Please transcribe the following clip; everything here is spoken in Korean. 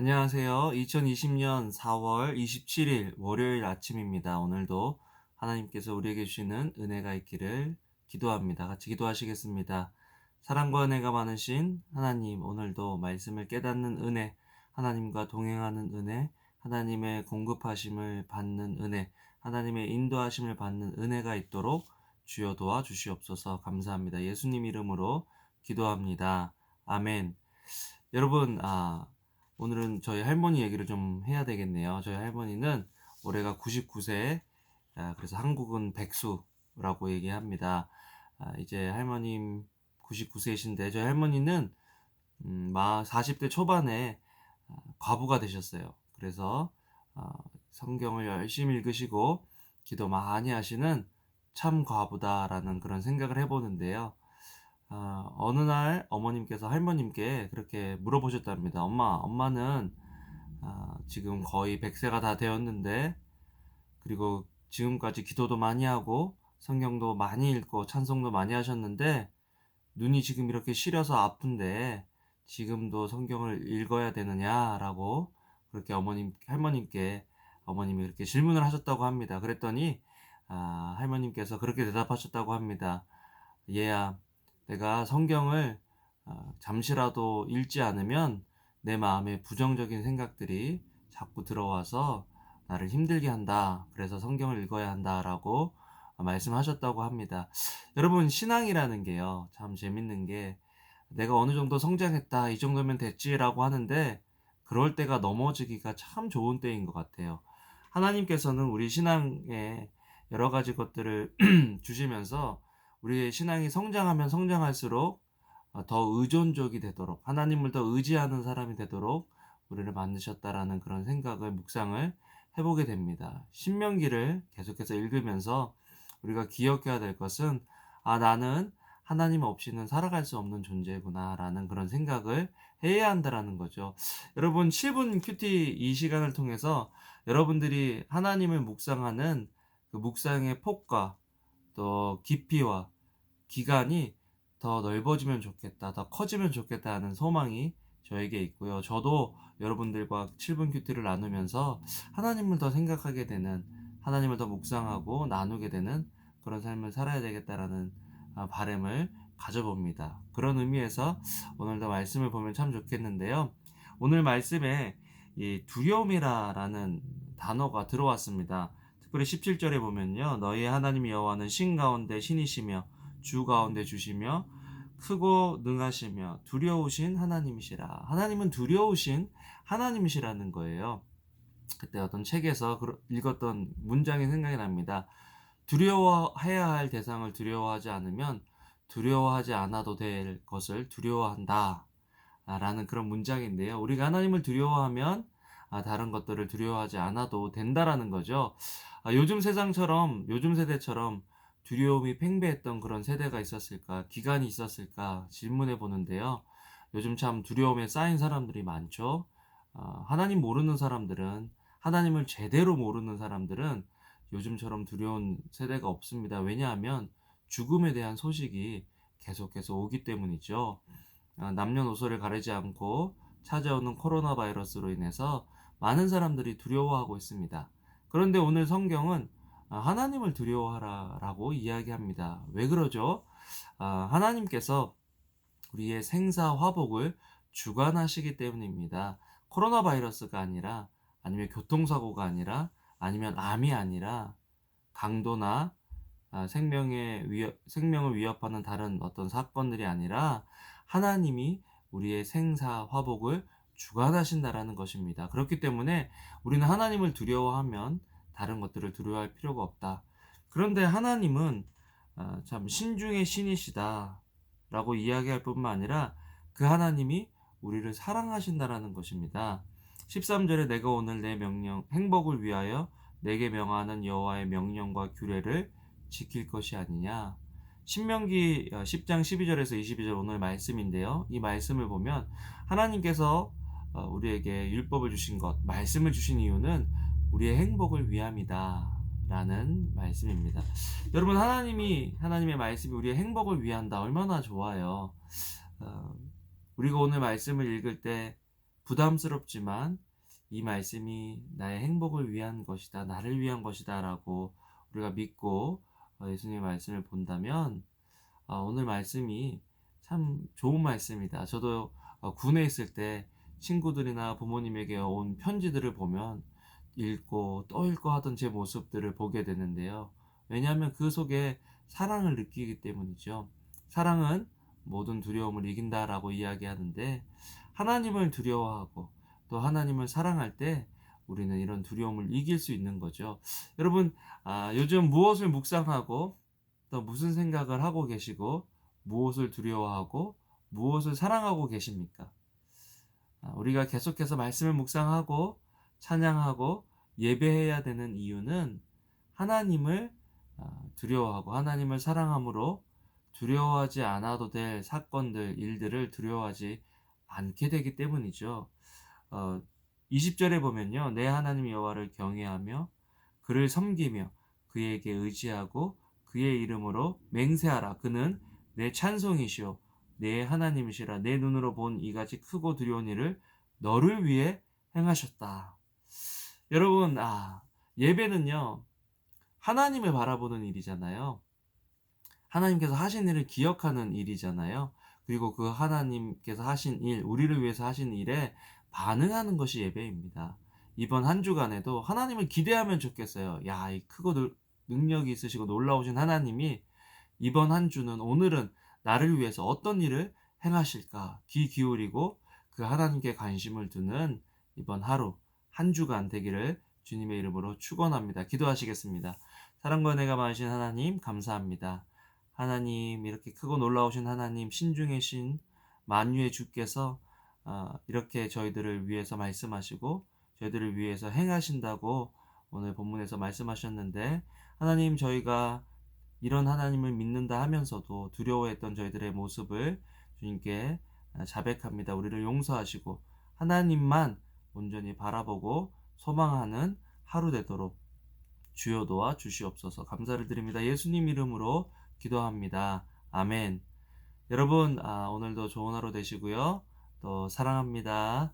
안녕하세요. 2020년 4월 27일 월요일 아침입니다. 오늘도 하나님께서 우리에게 주시는 은혜가 있기를 기도합니다. 같이 기도하시겠습니다. 사랑과 은혜가 많으신 하나님, 오늘도 말씀을 깨닫는 은혜, 하나님과 동행하는 은혜, 하나님의 공급하심을 받는 은혜, 하나님의 인도하심을 받는 은혜가 있도록 주여 도와주시옵소서. 감사합니다. 예수님 이름으로 기도합니다. 아멘. 여러분, 오늘은 저희 할머니 얘기를 좀 해야 되겠네요. 저희 할머니는 올해가 99세, 그래서 한국은 백수라고 얘기합니다. 이제 할머님 99세이신데, 저희 할머니는 40대 초반에 과부가 되셨어요. 그래서 성경을 열심히 읽으시고 기도 많이 하시는 참 과부다라는 그런 생각을 해보는데요. 어느 날 어머님께서 할머님께 그렇게 물어보셨답니다. 엄마는 지금 거의 100세가 다 되었는데, 그리고 지금까지 기도도 많이 하고 성경도 많이 읽고 찬송도 많이 하셨는데, 눈이 지금 이렇게 시려서 아픈데 지금도 성경을 읽어야 되느냐라고 그렇게 할머님께 어머님이 그렇게 질문을 하셨다고 합니다. 그랬더니 할머님께서 그렇게 대답하셨다고 합니다. 얘야, 내가 성경을 잠시라도 읽지 않으면 내 마음에 부정적인 생각들이 자꾸 들어와서 나를 힘들게 한다. 그래서 성경을 읽어야 한다라고 말씀하셨다고 합니다. 여러분, 신앙이라는 게요, 참 재밌는 게, 내가 어느 정도 성장했다, 이 정도면 됐지라고 하는데, 그럴 때가 넘어지기가 참 좋은 때인 것 같아요. 하나님께서는 우리 신앙에 여러 가지 것들을 주시면서 우리의 신앙이 성장하면 성장할수록 더 의존적이 되도록, 하나님을 더 의지하는 사람이 되도록 우리를 만드셨다라는 그런 생각을, 묵상을 해보게 됩니다. 신명기를 계속해서 읽으면서 우리가 기억해야 될 것은, 나는 하나님 없이는 살아갈 수 없는 존재구나 라는 그런 생각을 해야 한다라는 거죠. 여러분, 7분 큐티 이 시간을 통해서 여러분들이 하나님을 묵상하는 그 묵상의 폭과 또 깊이와 기간이 더 넓어지면 좋겠다, 더 커지면 좋겠다 하는 소망이 저에게 있고요. 저도 여러분들과 7분 큐티를 나누면서 하나님을 더 생각하게 되는, 하나님을 더 묵상하고 나누게 되는 그런 삶을 살아야 되겠다라는 바람을 가져봅니다. 그런 의미에서 오늘도 말씀을 보면 참 좋겠는데요. 오늘 말씀에 이 두려움이라는 단어가 들어왔습니다. 특별히 17절에 보면요, 너희 하나님 여호와는 신 가운데 신이시며 주 가운데 주시며 크고 능하시며 두려우신 하나님이시라. 하나님은 두려우신 하나님이시라는 거예요. 그때 어떤 책에서 읽었던 문장이 생각이 납니다. 두려워해야 할 대상을 두려워하지 않으면 두려워하지 않아도 될 것을 두려워한다 라는 그런 문장인데요. 우리가 하나님을 두려워하면 다른 것들을 두려워하지 않아도 된다라는 거죠. 요즘 세상처럼, 요즘 세대처럼 두려움이 팽배했던 그런 세대가 있었을까, 기간이 있었을까 질문해 보는데요. 요즘 참 두려움에 쌓인 사람들이 많죠. 하나님 모르는 사람들은, 하나님을 제대로 모르는 사람들은 요즘처럼 두려운 세대가 없습니다. 왜냐하면 죽음에 대한 소식이 계속해서 오기 때문이죠. 남녀노소를 가리지 않고 찾아오는 코로나 바이러스로 인해서 많은 사람들이 두려워하고 있습니다. 그런데 오늘 성경은 하나님을 두려워하라라고 이야기합니다. 왜 그러죠? 하나님께서 우리의 생사 화복을 주관하시기 때문입니다. 코로나 바이러스가 아니라, 아니면 교통사고가 아니라, 아니면 암이 아니라, 강도나 생명을 위협하는 다른 어떤 사건들이 아니라 하나님이 우리의 생사 화복을 주관하신다라는 것입니다. 그렇기 때문에 우리는 하나님을 두려워하면 다른 것들을 두려워할 필요가 없다. 그런데 하나님은 참 신중의 신이시다 라고 이야기할 뿐만 아니라 그 하나님이 우리를 사랑하신다라는 것입니다. 13절에 내가 오늘 내 명령 행복을 위하여 내게 명하는 여호와의 명령과 규례를 지킬 것이 아니냐. 신명기 10장 12절에서 22절 오늘 말씀인데요. 이 말씀을 보면 하나님께서 우리에게 율법을 주신 것, 말씀을 주신 이유는 우리의 행복을 위함이다 라는 말씀입니다. 여러분, 하나님의 말씀이 우리의 행복을 위한다, 얼마나 좋아요. 우리가 오늘 말씀을 읽을 때 부담스럽지만 이 말씀이 나의 행복을 위한 것이다, 나를 위한 것이다라고 우리가 믿고 예수님의 말씀을 본다면 오늘 말씀이 참 좋은 말씀이다. 저도 군에 있을 때 친구들이나 부모님에게 온 편지들을 보면 읽고 또 읽고 하던 제 모습들을 보게 되는데요. 왜냐하면 그 속에 사랑을 느끼기 때문이죠. 사랑은 모든 두려움을 이긴다라고 이야기하는데, 하나님을 두려워하고 또 하나님을 사랑할 때 우리는 이런 두려움을 이길 수 있는 거죠. 여러분, 요즘 무엇을 묵상하고 또 무슨 생각을 하고 계시고 무엇을 두려워하고 무엇을 사랑하고 계십니까? 우리가 계속해서 말씀을 묵상하고 찬양하고 예배해야 되는 이유는 하나님을 두려워하고 하나님을 사랑함으로 두려워하지 않아도 될 사건들, 일들을 두려워하지 않게 되기 때문이죠. 어, 20절에 보면요. 내 하나님 여호와를 경외하며 그를 섬기며 그에게 의지하고 그의 이름으로 맹세하라. 그는 내 찬송이시오 내 하나님이시라. 내 눈으로 본 이같이 크고 두려운 일을 너를 위해 행하셨다. 여러분, 예배는요, 하나님을 바라보는 일이잖아요. 하나님께서 하신 일을 기억하는 일이잖아요. 그리고 그 하나님께서 하신 일, 우리를 위해서 하신 일에 반응하는 것이 예배입니다. 이번 한 주간에도 하나님을 기대하면 좋겠어요. 야, 이 크고 능력이 있으시고 놀라우신 하나님이 이번 한 주는, 오늘은 나를 위해서 어떤 일을 행하실까 귀 기울이고 그 하나님께 관심을 두는 이번 하루 한 주간 되기를 주님의 이름으로 축원합니다. 기도하시겠습니다. 사랑과 은혜가 많으신 하나님, 감사합니다. 하나님, 이렇게 크고 놀라우신 하나님, 신중의 신 만유의 주께서 이렇게 저희들을 위해서 말씀하시고 저희들을 위해서 행하신다고 오늘 본문에서 말씀하셨는데, 하나님, 저희가 이런 하나님을 믿는다 하면서도 두려워했던 저희들의 모습을 주님께 자백합니다. 우리를 용서하시고 하나님만 온전히 바라보고 소망하는 하루 되도록 주여 도와 주시옵소서. 감사를 드립니다. 예수님 이름으로 기도합니다. 아멘. 여러분, 오늘도 좋은 하루 되시고요. 또 사랑합니다.